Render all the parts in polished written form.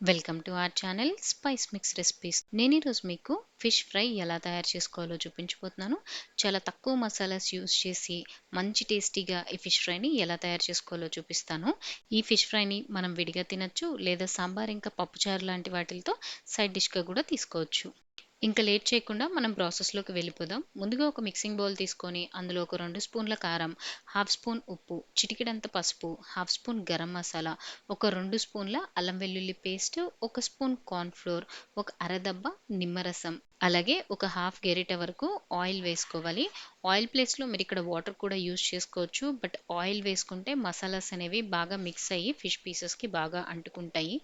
Welcome to our channel spice mix recipes. నేను ఈరోజు మీకు ఫిష్ ఫ్రై ఎలా తయారు చేసుకోవాలో చూపించబోతున్నాను. చాలా తక్కువ మసాలాస్ యూస్ చేసి మంచి టేస్టీగా ఈ ఫిష్ ఫ్రైని ఎలా తయారు చేసుకోవాలో చూపిస్తాను. ఈ ఫిష్ ఫ్రైని మనం విడిగా తినొచ్చు, లేదా సాంబార్ ఇంకా పప్పుచారు లాంటి వాటిలతో సైడ్ డిష్గా కూడా తీసుకోవచ్చు. ఇంకా లేట్ చేయకుండా మనం ప్రాసెస్లోకి వెళ్ళిపోదాం. ముందుగా ఒక మిక్సింగ్ బౌల్ తీసుకొని అందులో ఒక 2 స్పూన్ల కారం, హాఫ్ స్పూన్ ఉప్పు, చిటికెడంత పసుపు, హాఫ్ స్పూన్ గరం మసాలా, ఒక 2 స్పూన్ల అల్లం వెల్లుల్లి పేస్ట్, ఒక స్పూన్ కార్న్ ఫ్లోర్, ఒక అరదబ్బ నిమ్మరసం, అలాగే ఒక హాఫ్ గెరిట వరకు ఆయిల్ వేసుకోవాలి. ఆయిల్ ప్లేస్లో మీరు ఇక్కడ వాటర్ కూడా యూస్ చేసుకోవచ్చు. బట్ ఆయిల్ వేసుకుంటే మసాలాస్ అనేవి బాగా మిక్స్ అయ్యి ఫిష్ పీసెస్కి బాగా అంటుకుంటాయి.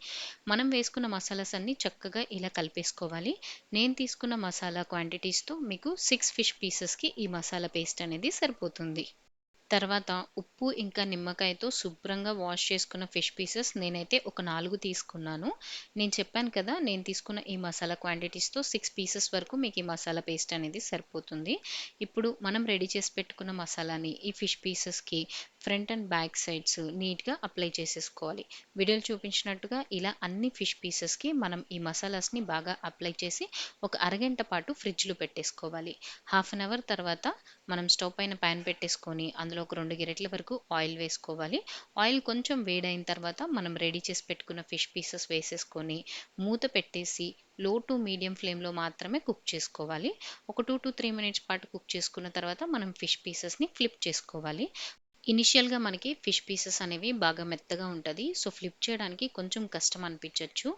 మనం వేసుకున్న మసాలాస్ అన్నీ చక్కగా ఇలా కలిపేసుకోవాలి. నేను తీసుకున్న మసాలా క్వాంటిటీస్‌తో మీకు 6 ఫిష్ పీసెస్‌కి ఈ మసాలా పేస్ట్ అనేది సరిపోతుంది. తర్వాత ఉప్పు ఇంకా నిమ్మకాయతో శుభ్రంగా వాష్ చేసుకున్న ఫిష్ పీసెస్ నేనైతే ఒక 4 తీసుకున్నాను. నేను చెప్పాను కదా! నేను తీసుకున్న ఈ మసాలా క్వాంటిటీస్‌తో 6 పీసెస్ వరకు మీకు ఈ మసాలా పేస్ట్ అనేది సరిపోతుంది. ఇప్పుడు మనం రెడీ చేసి పెట్టుకున్న మసాలాని ఈ ఫిష్ పీసెస్‌కి ఫ్రంట్ అండ్ బ్యాక్ సైడ్స్ నీట్‌గా అప్లై చేసేసుకోవాలి. వీడియోలో చూపించినట్టుగా ఇలా అన్ని ఫిష్ పీసెస్‌కి మనం ఈ మసాలాస్‌ని బాగా అప్లై చేసి ఒక అరగంట పాటు ఫ్రిడ్జ్‌లో పెట్టేసుకోవాలి. హాఫ్ అన్ అవర్ తర్వాత మనం స్టవ్ పైన పాన్ పెట్టేసుకొని అందులో ఒక 2 గరిటెల వరకు ఆయిల్ వేసుకోవాలి. ఆయిల్ కొంచెం వేడైన తర్వాత మనం రెడీ చేసి పెట్టుకున్న ఫిష్ పీసెస్ వేసేసుకొని మూత పెట్టేసి లో టు మీడియం ఫ్లేమ్‌లో మాత్రమే కుక్ చేసుకోవాలి. ఒక 2-3 మినిట్స్ పాటు కుక్ చేసుకున్న తర్వాత మనం ఫిష్ పీసెస్‌ని ఫ్లిప్ చేసుకోవాలి. ఇనిషియల్‌గా మనకి ఫిష్ పీసెస్ అనేవి బాగా మెత్తగా ఉంటది. సో, ఫ్లిప్ చేయడానికి కొంచెం కష్టం అనిపించొచ్చు.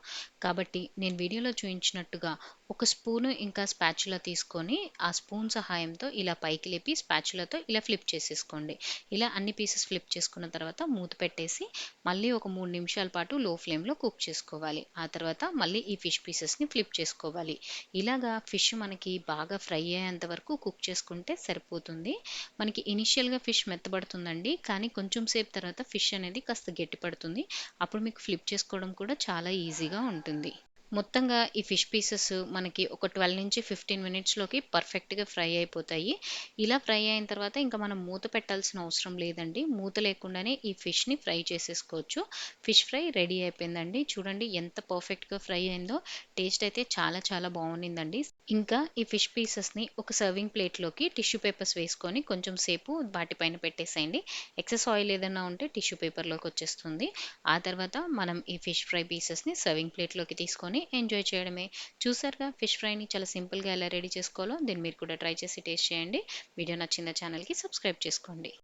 కాబట్టి నేను వీడియోలో చూయించినట్టుగా ఒక స్పూను ఇంకా స్పాచులా తీసుకొని, ఆ స్పూన్ సహాయంతో ఇలా పైకి లేపి స్పాచులాతో ఇలా ఫ్లిప్ చేసేసుకోండి. ఇలా అన్ని పీసెస్ ఫ్లిప్ చేసుకున్న తర్వాత మూత పెట్టేసి, మళ్ళీ ఒక 3 నిమిషాల పాటు లో ఫ్లేమ్‌లో కుక్ చేసుకోవాలి. ఆ తర్వాత మళ్ళీ ఈ ఫిష్ పీసెస్‌ని ఫ్లిప్ చేసుకోవాలి. ఇలాగా ఫిష్ మనకి బాగా ఫ్రై అయ్యేంత వరకు కుక్ చేసుకుంటే సరిపోతుంది. మనకి ఇనిషియల్‌గా ఫిష్ మెత్తబడుతుందండి. కానీ కొంచెం సేపు తర్వాత ఫిష్ అనేది కాస్త గట్టిపడుతుంది. అప్పుడు మీకు ఫ్లిప్ చేసుకోవడం కూడా చాలా ఈజీగా ఉంటుంది. మొత్తంగా ఈ ఫిష్ పీసెస్ మనకి ఒక 12-15 మినిట్స్‌లోకి పర్ఫెక్ట్‌గా ఫ్రై అయిపోతాయి. ఇలా ఫ్రై అయిన తర్వాత ఇంక మనం మూత పెట్టాల్సిన అవసరం లేదండి. మూత లేకుండానే ఈ ఫిష్‌ని ఫ్రై చేసేసుకోవచ్చు. ఫిష్ ఫ్రై రెడీ అయిపోయిందండి. చూడండి ఎంత పర్ఫెక్ట్‌గా ఫ్రై అయిందో. టేస్ట్ అయితే చాలా చాలా బావుండిందండి. ఇంకా ఈ ఫిష్ పీసెస్‌ని ఒక సర్వింగ్ ప్లేట్‌లోకి టిష్యూ పేపర్స్ వేసుకొని కొంచెం సేపు వాటిపైన పెట్టేసేయండి. ఎక్సెస్ ఆయిల్ ఏదన్నా ఉంటే టిష్యూ పేపర్‌లోకి వచ్చేస్తుంది. ఆ తర్వాత మనం ఈ ఫిష్ ఫ్రై పీసెస్‌ని సర్వింగ్ ప్లేట్‌లోకి తీసుకొని ఎంజాయ్ చేయడమే. చూసారుగా ఫిష్ ఫ్రైని చాలా సింపుల్‌గా ఎలా రెడీ చేసుకోవాలో. దీన్ని మీరు కూడా ట్రై చేసి టేస్ట్ చేయండి. వీడియో నచ్చిందా ఛానల్‌కి సబ్స్క్రైబ్ చేసుకోండి.